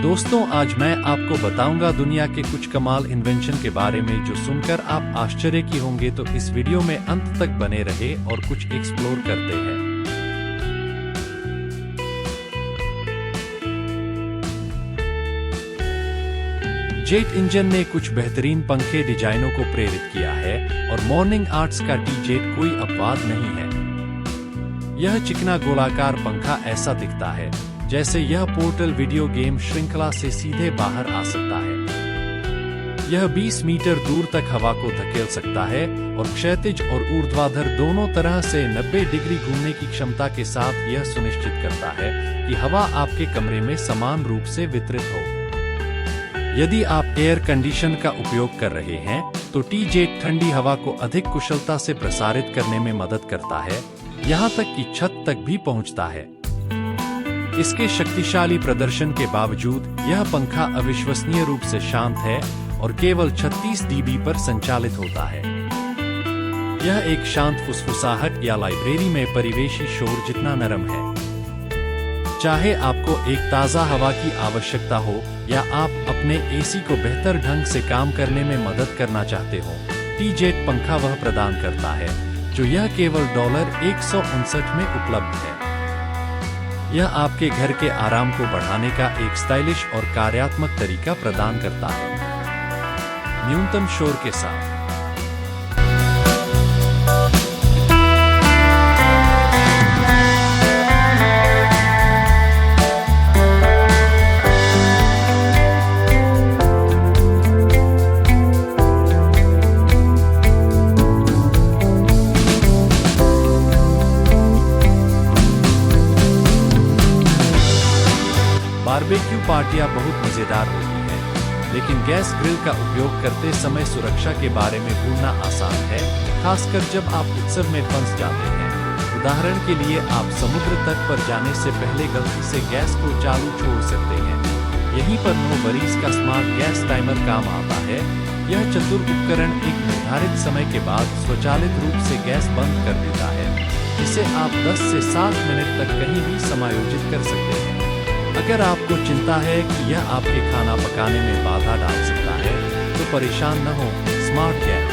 दोस्तों, आज मैं आपको बताऊंगा दुनिया के कुछ कमाल इन्वेंशन के बारे में जो सुनकर आप आश्चर्य की होंगे। तो इस वीडियो में अंत तक बने रहे और कुछ एक्सप्लोर करते हैं। जेट इंजन ने कुछ बेहतरीन पंखे डिजाइनों को प्रेरित किया है और मॉर्निंग आर्ट्स का टी-जेट कोई अपवाद नहीं है। यह चिकना गोलाकार पंखा ऐसा दिखता है जैसे यह पोर्टल वीडियो गेम श्रृंखला से सीधे बाहर आ सकता है। यह 20 मीटर दूर तक हवा को धकेल सकता है और क्षैतिज और ऊर्ध्वाधर दोनों तरह से 90 डिग्री घूमने की क्षमता के साथ यह सुनिश्चित करता है कि हवा आपके कमरे में समान रूप से वितरित हो। यदि आप एयर कंडीशन का उपयोग कर रहे हैं तो टी-जेट ठंडी हवा को अधिक कुशलता से प्रसारित करने में मदद करता है, यहाँ तक कि छत तक भी पहुँचता है। इसके शक्तिशाली प्रदर्शन के बावजूद यह पंखा अविश्वसनीय रूप से शांत है और केवल 36 डीबी पर संचालित होता है। यह एक शांत फुसफुसाहट या लाइब्रेरी में परिवेशी शोर जितना नरम है। चाहे आपको एक ताज़ा हवा की आवश्यकता हो या आप अपने एसी को बेहतर ढंग से काम करने में मदद करना चाहते हो, टी-जेट पंखा वह प्रदान करता है जो यह केवल $159 में उपलब्ध है। यह आपके घर के आराम को बढ़ाने का एक स्टाइलिश और कार्यात्मक तरीका प्रदान करता है, न्यूनतम शोर के साथ। बारबेक्यू पार्टियां बहुत मजेदार होती हैं, लेकिन गैस ग्रिल का उपयोग करते समय सुरक्षा के बारे में भूलना आसान है, खासकर जब आप उत्सव में फंस जाते हैं। उदाहरण के लिए, आप समुद्र तट पर जाने से पहले गलती से गैस को चालू छोड़ सकते हैं। यहीं पर नो वरीज का स्मार्ट गैस टाइमर काम आता है। यह चतुर उपकरण एक निर्धारित समय के बाद स्वचालित रूप से गैस बंद कर देता है। इसे आप 10 से 7 मिनट तक कहीं भी समायोजित कर सकते हैं। अगर आपको चिंता है कि यह आपके खाना पकाने में बाधा डाल सकता है, तो परेशान न हो। स्मार्ट गैस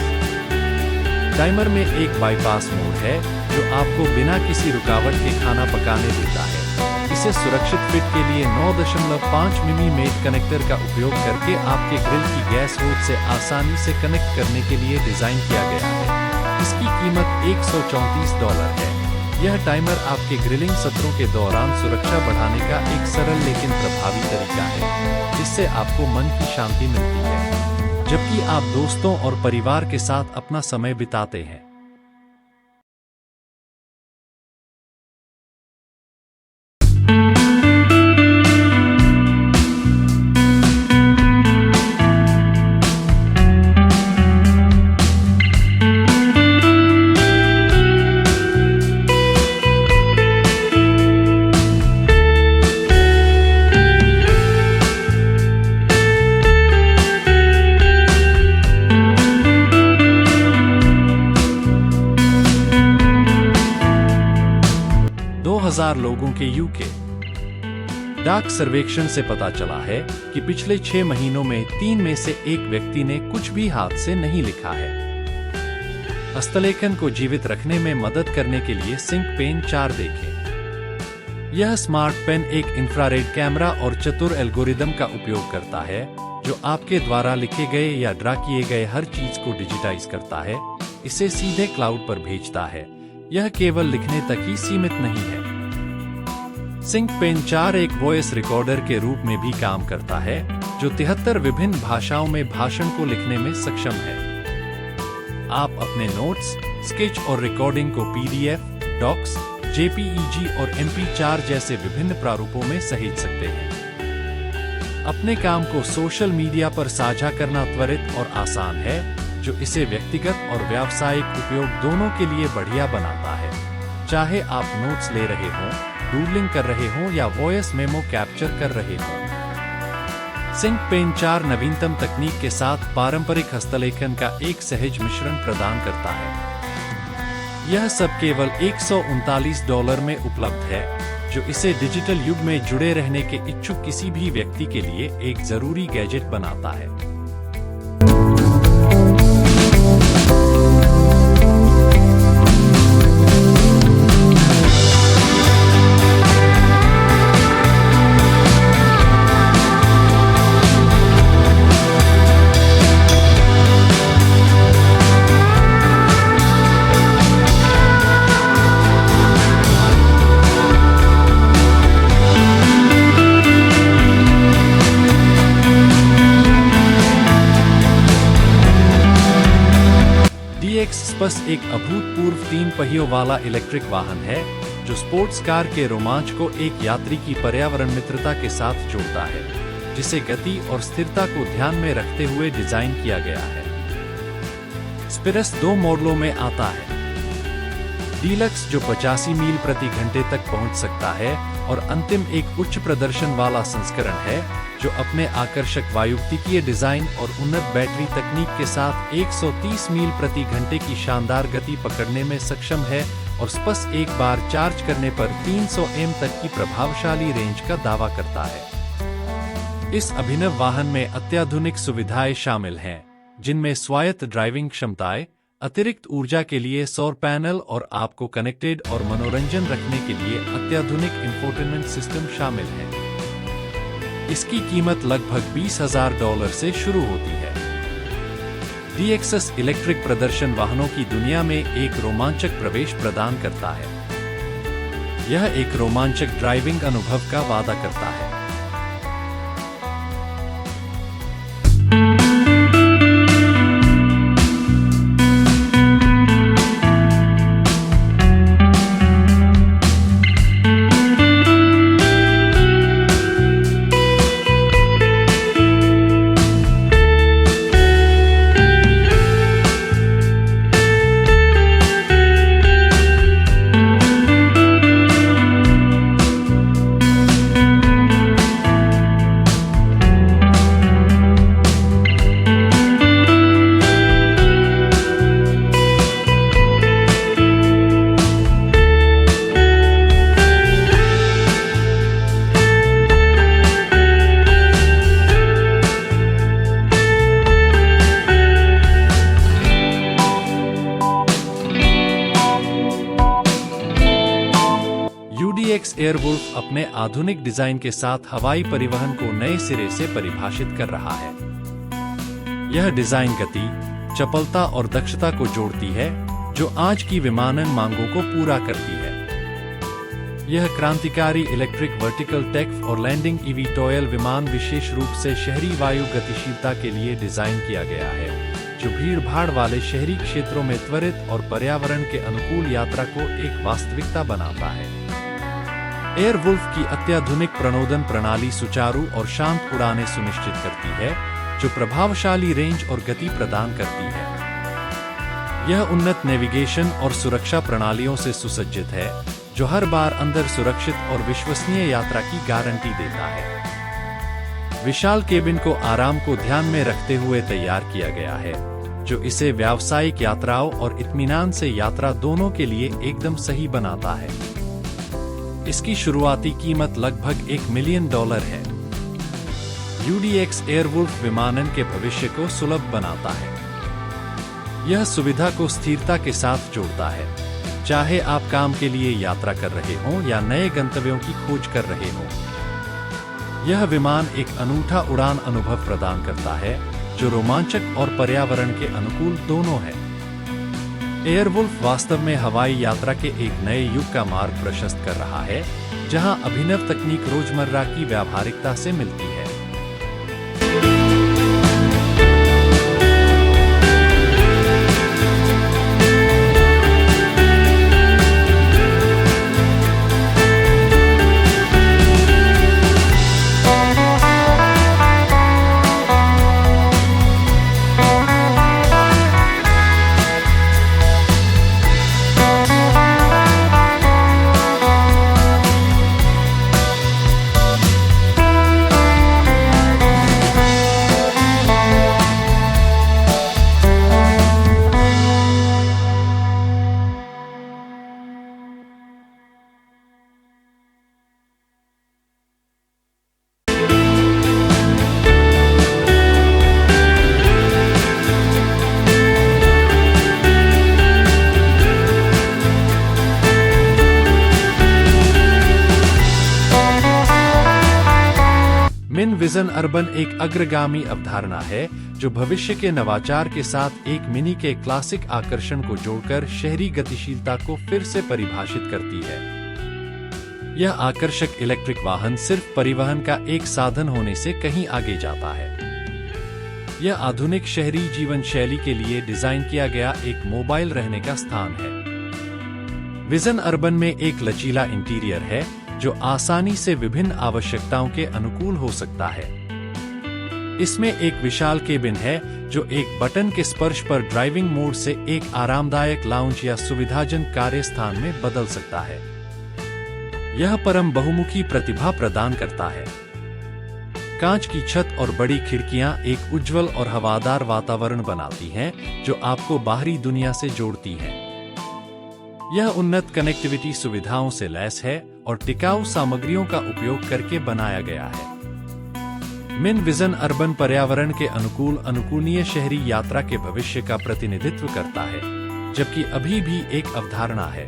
टाइमर में एक बाईपास मोड है जो आपको बिना किसी रुकावट के खाना पकाने देता है। इसे सुरक्षित फिट के लिए 9.5 मिमी कनेक्टर का उपयोग करके आपके ग्रिल की गैस होज से आसानी से कनेक्ट करने के लिए डिजाइन किया गया है। इसकी कीमत $134 है। यह टाइमर आपके ग्रिलिंग सत्रों के दौरान सुरक्षा बढ़ाने का एक सरल लेकिन प्रभावी तरीका है, जिससे आपको मन की शांति मिलती है जबकि आप दोस्तों और परिवार के साथ अपना समय बिताते हैं। लोगों के यूके डाक सर्वेक्षण से पता चला है कि पिछले 6 महीनों में 3 में से 1 व्यक्ति ने कुछ भी हाथ से नहीं लिखा है। हस्तलेखन को जीवित रखने में मदद करने के लिए सिंक पेन 4 देखें। यह स्मार्ट पेन एक इंफ्रारेड कैमरा और चतुर एल्गोरिदम का उपयोग करता है जो आपके द्वारा लिखे गए या ड्रा किए गए हर चीज को डिजिटाइज करता है, इसे सीधे क्लाउड पर भेजता है। यह केवल लिखने तक ही सीमित नहीं है। सिंक पेन 4 एक वॉइस रिकॉर्डर के रूप में भी काम करता है जो 73 विभिन्न भाषाओं में भाषण को लिखने में सक्षम है। आप अपने नोट्स, स्केच और रिकॉर्डिंग को PDF, डॉक्स, JPEG और MP4 जैसे विभिन्न प्रारूपों में सहेज सकते हैं। अपने काम को सोशल मीडिया पर साझा करना त्वरित और आसान है, जो इसे व्यक्तिगत और व्यावसायिक उपयोग दोनों के लिए बढ़िया बनाता है। चाहे आप नोट्स ले रहे हों, डूडलिंग कर रहे हों या वॉइस मेमो कैप्चर कर रहे हों। सिंक पेन 4 नवीनतम तकनीक के साथ पारंपरिक हस्तलेखन का एक सहज मिश्रण प्रदान करता है। यह सब केवल $139 में उपलब्ध है। जो इसे डिजिटल युग में जुड़े रहने के इच्छुक किसी भी व्यक्ति के लिए एक जरूरी गैजेट बनाता है। DX Spus एक अभूतपूर्व 3 पहियों वाला इलेक्ट्रिक वाहन है जो स्पोर्ट्स कार के रोमांच को एक यात्री की पर्यावरण मित्रता के साथ जोड़ता है, जिसे गति और स्थिरता को ध्यान में रखते हुए डिजाइन किया गया है। स्पिरस 2 मॉडलों में आता है। डीलक्स जो 85 मील प्रति घंटे तक पहुंच सकता है, और अंतिम एक उच्च प्रदर्शन वाला संस्करण है जो अपने आकर्षक वायुगतिकीय डिजाइन और उन्नत बैटरी तकनीक के साथ 130 मील प्रति घंटे की शानदार गति पकड़ने में सक्षम है और स्पस एक बार चार्ज करने पर 300 एम तक की प्रभावशाली रेंज का दावा करता है। इस अभिनव वाहन में अत्याधुनिक सुविधाएं शामिल हैं, जिनमें स्वायत्त ड्राइविंग क्षमताएं, अतिरिक्त ऊर्जा के लिए सौर पैनल और आपको कनेक्टेड और मनोरंजन रखने के लिए अत्याधुनिक इंफोटेनमेंट सिस्टम शामिल है। इसकी कीमत लगभग $20,000 से शुरू होती है। DXS इलेक्ट्रिक प्रदर्शन वाहनों की दुनिया में एक रोमांचक प्रवेश प्रदान करता है। यह एक रोमांचक ड्राइविंग अनुभव का वादा करता है। DX एयरवुल्फ अपने आधुनिक डिजाइन के साथ हवाई परिवहन को नए सिरे से परिभाषित कर रहा है। यह डिजाइन गति, चपलता और दक्षता को जोड़ती है, जो आज की विमानन मांगों को पूरा करती है। यह क्रांतिकारी इलेक्ट्रिक वर्टिकल टेक और लैंडिंग इवीटोयल विमान विशेष रूप से शहरी वायु गतिशीलता के लिए डिजाइन किया गया है, जो भीड़-भाड़ वाले शहरी क्षेत्रों में त्वरित और पर्यावरण के अनुकूल यात्रा को एक वास्तविकता बनाता है। एयरवुल्फ की अत्याधुनिक प्रणोदन प्रणाली सुचारू और शांत उड़ानें सुनिश्चित करती है, जो प्रभावशाली रेंज और गति प्रदान करती है। यह उन्नत नेविगेशन और सुरक्षा प्रणालियों से सुसज्जित है, जो हर बार अंदर सुरक्षित और विश्वसनीय यात्रा की गारंटी देता है। विशाल केबिन को आराम को ध्यान में रखते हुए तैयार किया गया है, जो इसे व्यावसायिक यात्राओं और इत्मीनान से यात्रा दोनों के लिए एकदम सही बनाता है। इसकी शुरुआती कीमत लगभग $1 मिलियन है। UDX एयरवुल्फ विमानन के भविष्य को सुलभ बनाता है। यह सुविधा को स्थिरता के साथ जोड़ता है, चाहे आप काम के लिए यात्रा कर रहे हों या नए गंतव्यों की खोज कर रहे हों। यह विमान एक अनूठा उड़ान अनुभव प्रदान करता है, जो रोमांचक और पर्यावरण के अनुकूल दोनों है। एयरवुल्फ वास्तव में हवाई यात्रा के एक नए युग का मार्ग प्रशस्त कर रहा है, जहां अभिनव तकनीक रोजमर्रा की व्यावहारिकता से मिलती है। मिन विजन अर्बन एक अग्रगामी अवधारणा है जो भविष्य के नवाचार के साथ एक मिनी के क्लासिक आकर्षण को जोड़कर शहरी गतिशीलता को फिर से परिभाषित करती है। यह आकर्षक इलेक्ट्रिक वाहन सिर्फ परिवहन का एक साधन होने से कहीं आगे जाता है। यह आधुनिक शहरी जीवन शैली के लिए डिजाइन किया गया एक मोबाइल रहने का स्थान है। विजन अर्बन में एक लचीला इंटीरियर है जो आसानी से विभिन्न आवश्यकताओं के अनुकूल हो सकता है। इसमें एक विशाल केबिन है जो एक बटन के स्पर्श पर ड्राइविंग मोड से एक आरामदायक लाउंज या सुविधाजनक कार्यस्थान में बदल सकता है। यह परम बहुमुखी प्रतिभा प्रदान करता है। कांच की छत और बड़ी खिड़कियां एक उज्जवल और हवादार वातावरण बनाती हैं जो आपको बाहरी दुनिया से जोड़ती हैं। यह उन्नत कनेक्टिविटी सुविधाओं से लैस है और टिकाऊ सामग्रियों का उपयोग करके बनाया गया है। मिन विजन अर्बन पर्यावरण के अनुकूल अनुकूलनीय शहरी यात्रा के भविष्य का प्रतिनिधित्व करता है, जबकि अभी भी एक अवधारणा है।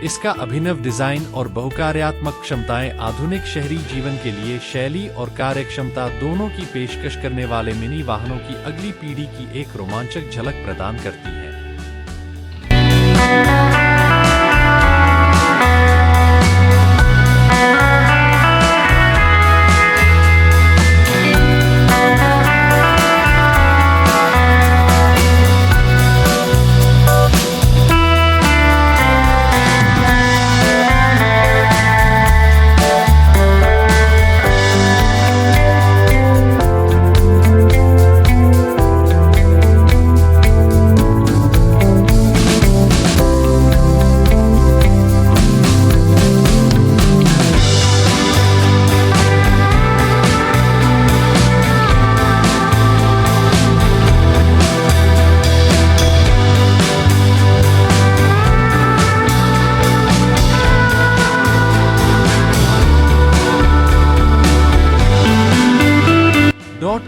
इसका अभिनव डिजाइन और बहुकार्यात्मक क्षमताएं आधुनिक शहरी जीवन के लिए शैली और कार्यक्षमता दोनों की पेशकश करने वाले मिनी वाहनों की अगली पीढ़ी की एक रोमांचक झलक प्रदान करती है।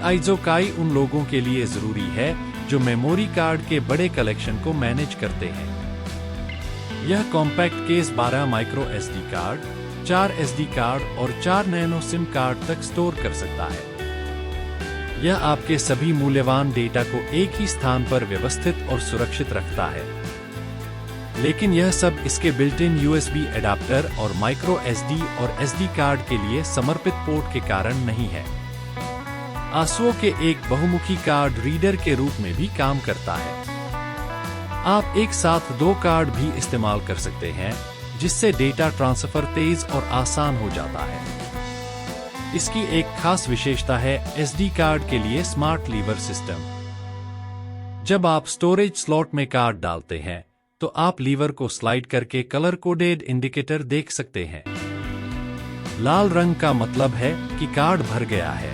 आइज़ोकाई उन लोगों के लिए जरूरी है जो मेमोरी कार्ड के बड़े कलेक्शन को मैनेज करते हैं। यह compact case 12 micro SD card, 4 SD card और 4 नैनो सिम कार्ड तक स्टोर कर सकता है। यह आपके सभी मूल्यवान डेटा को एक ही स्थान पर व्यवस्थित और सुरक्षित रखता है। लेकिन यह सब इसके बिल्ट इन USB एडाप्टर और माइक्रो SD और SD कार्ड के लिए समर्पित पोर्ट के कारण नहीं है। आंसुओं के एक बहुमुखी कार्ड रीडर के रूप में भी काम करता है। आप एक साथ 2 कार्ड भी इस्तेमाल कर सकते हैं, जिससे डेटा ट्रांसफर तेज और आसान हो जाता है। इसकी एक खास विशेषता है SD कार्ड के लिए स्मार्ट लीवर सिस्टम। जब आप स्टोरेज स्लॉट में कार्ड डालते हैं, तो आप लीवर को स्लाइड करके कलर कोडेड इंडिकेटर देख सकते हैं। लाल रंग का मतलब है कि कार्ड भर गया है,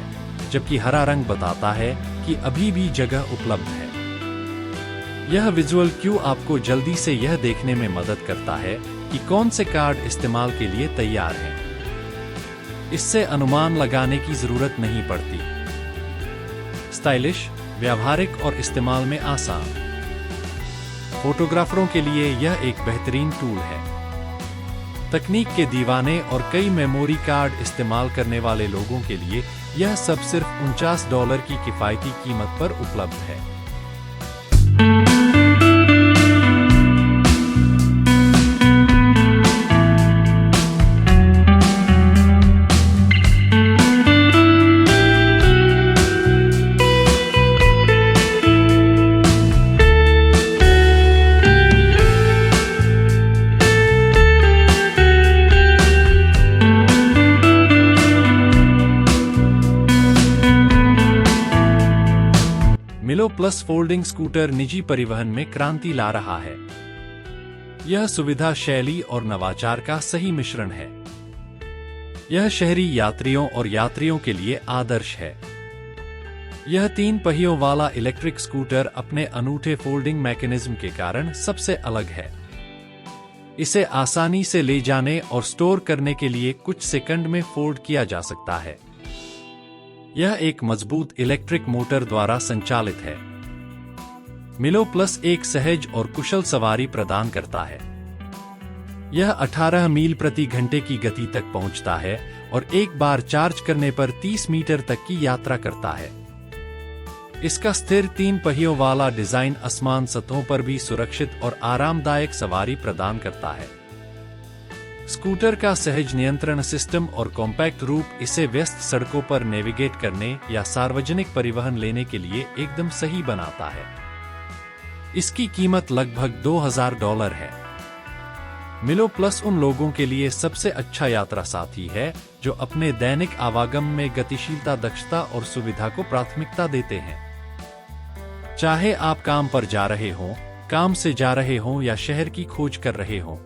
जबकि हरा रंग बताता है कि अभी भी जगह उपलब्ध है। यह विजुअल क्यू आपको जल्दी से यह देखने में मदद करता है कि कौन से कार्ड इस्तेमाल के लिए तैयार हैं। इससे अनुमान लगाने की जरूरत नहीं पड़ती। स्टाइलिश, व्यावहारिक और इस्तेमाल में आसान। फोटोग्राफरों के लिए यह एक बेहतरीन टूल है। तकनीक के दीवाने और कई मेमोरी कार्ड इस्तेमाल करने वाले लोगों के लिए यह सब सिर्फ $49 की किफायती कीमत पर उपलब्ध है। मिलो प्लस फोल्डिंग स्कूटर निजी परिवहन में क्रांति ला रहा है। यह सुविधा शैली और नवाचार का सही मिश्रण है। यह शहरी यात्रियों और यात्रियों के लिए आदर्श है। यह 3 पहियों वाला इलेक्ट्रिक स्कूटर अपने अनूठे फोल्डिंग मैकेनिज्म के कारण सबसे अलग है। इसे आसानी से ले जाने और स्टोर करने के लिए कुछ सेकंड में फोल्ड किया जा सकता है। यह एक मजबूत इलेक्ट्रिक मोटर द्वारा संचालित है। मिलो प्लस एक सहज और कुशल सवारी प्रदान करता है। यह 18 मील प्रति घंटे की गति तक पहुंचता है और एक बार चार्ज करने पर 30 मीटर तक की यात्रा करता है। इसका स्थिर 3 पहियों वाला डिजाइन आसमान सतहों पर भी सुरक्षित और आरामदायक सवारी प्रदान करता है। स्कूटर का सहज नियंत्रण सिस्टम और कॉम्पैक्ट रूप इसे व्यस्त सड़कों पर नेविगेट करने या सार्वजनिक परिवहन लेने के लिए एकदम सही बनाता है। इसकी कीमत लगभग $2000 है। मिलो प्लस उन लोगों के लिए सबसे अच्छा यात्रा साथी है जो अपने दैनिक आवागम में गतिशीलता, दक्षता और सुविधा को प्राथमिकता देते हैं। चाहे आप काम पर जा रहे हों, काम से जा रहे हों या शहर की खोज कर रहे हों,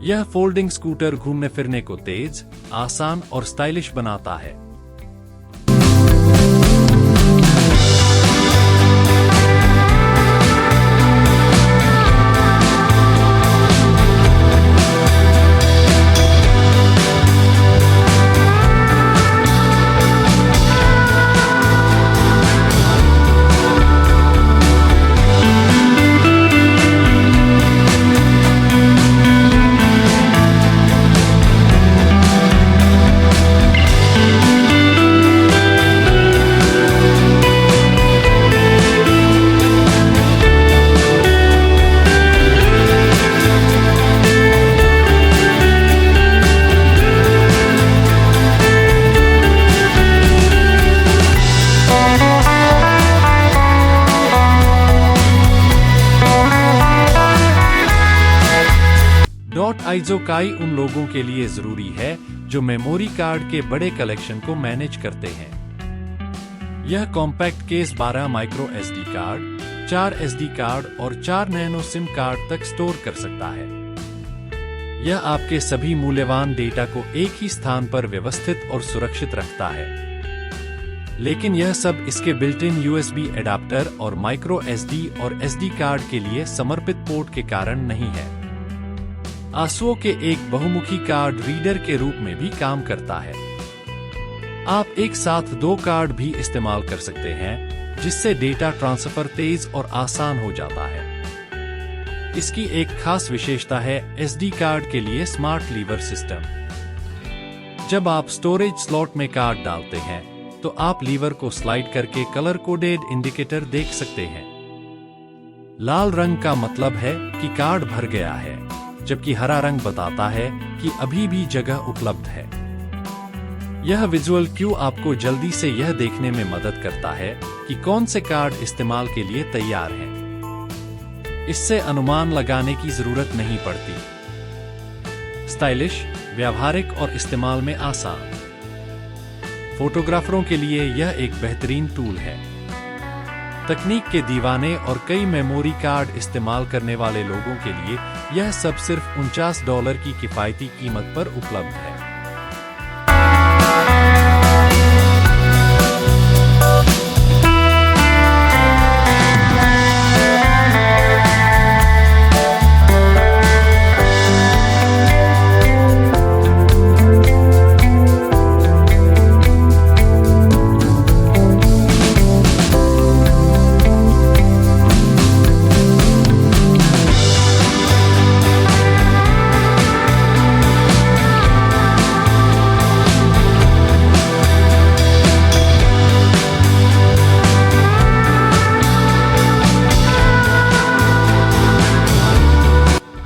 यह फोल्डिंग स्कूटर घूमने फिरने को तेज, आसान और स्टाइलिश बनाता है। आइज़ोकाई उन लोगों के लिए जरूरी है जो मेमोरी कार्ड के बड़े कलेक्शन को मैनेज करते हैं। यह compact case 12 micro SD card, 4 SD card और 4 नैनो सिम कार्ड तक स्टोर कर सकता है। यह आपके सभी मूल्यवान डेटा को एक ही स्थान पर व्यवस्थित और सुरक्षित रखता है। लेकिन यह सब इसके बिल्ट इन USB एडाप्टर और माइक्रो SD और SD कार्ड के लिए समर्पित पोर्ट के कारण नहीं है। आंसुओं के एक बहुमुखी कार्ड रीडर के रूप में भी काम करता है। आप एक साथ 2 कार्ड भी इस्तेमाल कर सकते हैं, जिससे डेटा ट्रांसफर तेज और आसान हो जाता है। इसकी एक खास विशेषता है SD कार्ड के लिए स्मार्ट लीवर सिस्टम। जब आप स्टोरेज स्लॉट में कार्ड डालते हैं, तो आप लीवर को स्लाइड करके कलर कोडेड इंडिकेटर देख सकते हैं। लाल रंग का मतलब है कि कार्ड भर गया है, जबकि हरा रंग बताता है कि अभी भी जगह उपलब्ध है। यह विजुअल क्यू आपको जल्दी से यह देखने में मदद करता है कि कौन से कार्ड इस्तेमाल के लिए तैयार हैं। इससे अनुमान लगाने की जरूरत नहीं पड़ती। स्टाइलिश, व्यावहारिक और इस्तेमाल में आसान। फोटोग्राफरों के लिए यह एक बेहतरीन टूल है। तकनीक के दीवाने और कई मेमोरी कार्ड इस्तेमाल करने वाले लोगों के लिए यह सब सिर्फ $49 की किफायती कीमत पर उपलब्ध है।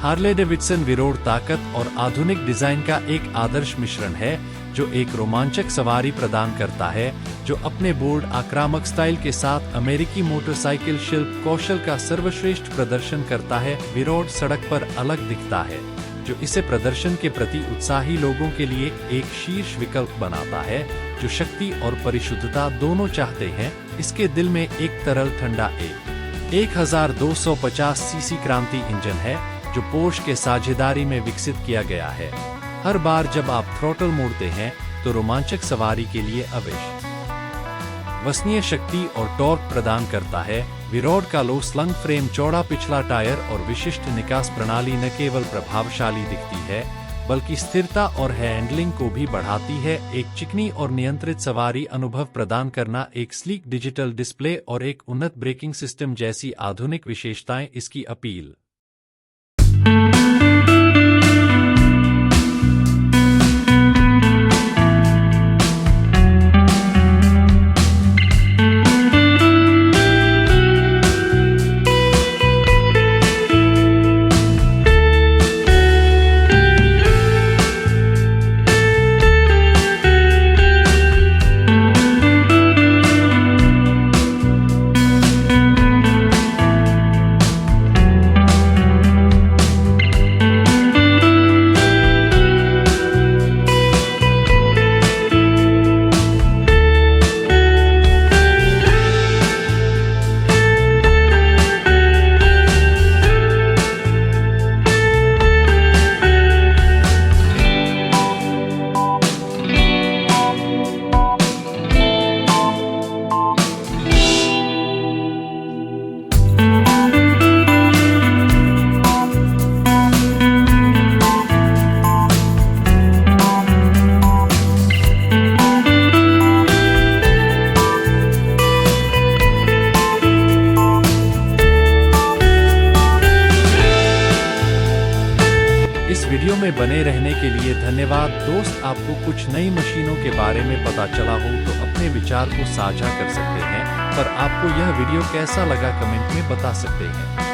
हार्ले डेविडसन विरोध ताकत और आधुनिक डिजाइन का एक आदर्श मिश्रण है, जो एक रोमांचक सवारी प्रदान करता है, जो अपने बोल्ड आक्रामक स्टाइल के साथ अमेरिकी मोटरसाइकिल शिल्प कौशल का सर्वश्रेष्ठ प्रदर्शन करता है। विरोध सड़क पर अलग दिखता है, जो इसे प्रदर्शन के प्रति उत्साही लोगों के लिए एक शीर्ष विकल्प बनाता है, जो शक्ति और परिशुद्धता दोनों चाहते हैं। इसके दिल में एक तरल ठंडा 1250 सीसी क्रांति इंजन है, जो पोर्श के साझेदारी में विकसित किया गया है। हर बार जब आप थ्रॉटल मोड़ते हैं, तो रोमांचक सवारी के लिए अविश्वसनीय शक्ति और टॉर्क प्रदान करता है। विरोध का लो स्लंग फ्रेम, चौड़ा पिछला टायर और विशिष्ट निकास प्रणाली न केवल प्रभावशाली दिखती है, बल्कि स्थिरता और हैंडलिंग को भी बढ़ाती है। एक चिकनी और नियंत्रित सवारी अनुभव प्रदान करना, एक स्लीक डिजिटल डिस्प्ले और एक उन्नत ब्रेकिंग सिस्टम जैसी आधुनिक विशेषताएं इसकी अपील। में बने रहने के लिए धन्यवाद दोस्त। आपको कुछ नई मशीनों के बारे में पता चला हो तो अपने विचार को साझा कर सकते हैं, पर आपको यह वीडियो कैसा लगा कमेंट में बता सकते हैं।